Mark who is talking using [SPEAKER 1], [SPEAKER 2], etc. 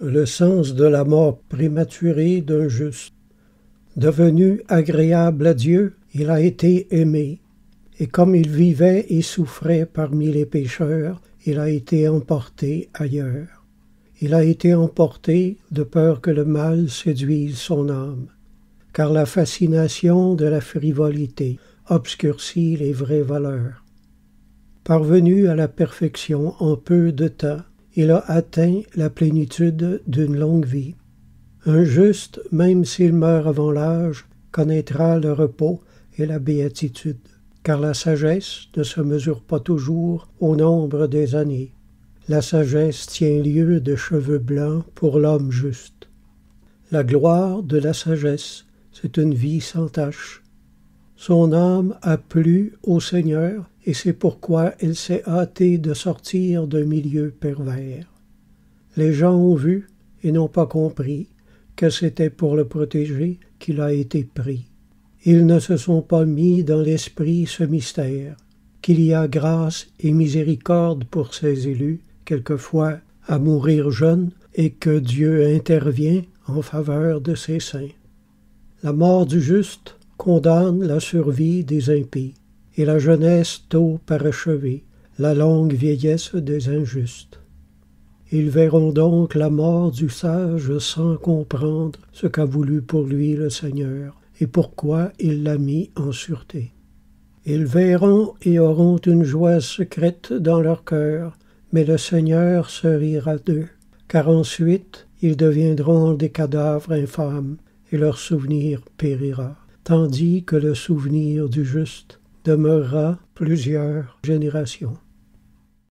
[SPEAKER 1] Le sens de la mort prématurée d'un juste. Devenu agréable à Dieu, il a été aimé, et comme il vivait et souffrait parmi les pécheurs, il a été emporté ailleurs. Il a été emporté de peur que le mal séduise son âme, car la fascination de la frivolité obscurcit les vraies valeurs. Parvenu à la perfection en peu de temps, il a atteint la plénitude d'une longue vie. Un juste, même s'il meurt avant l'âge, connaîtra le repos et la béatitude, car la sagesse ne se mesure pas toujours au nombre des années. La sagesse tient lieu de cheveux blancs pour l'homme juste. La gloire de la sagesse, c'est une vie sans tache. Son âme a plu au Seigneur, et c'est pourquoi elle s'est hâtée de sortir d'un milieu pervers. Les gens ont vu et n'ont pas compris que c'était pour le protéger qu'il a été pris. Ils ne se sont pas mis dans l'esprit ce mystère, qu'il y a grâce et miséricorde pour ses élus, quelquefois à mourir jeunes, et que Dieu intervient en faveur de ses saints. La mort du juste condamne la survie des impies, et la jeunesse tôt parachevée, la longue vieillesse des injustes. Ils verront donc la mort du sage sans comprendre ce qu'a voulu pour lui le Seigneur, et pourquoi il l'a mis en sûreté. Ils verront et auront une joie secrète dans leur cœur, mais le Seigneur se rira d'eux, car ensuite ils deviendront des cadavres infâmes, et leur souvenir périra, tandis que le souvenir du juste demeurera plusieurs générations.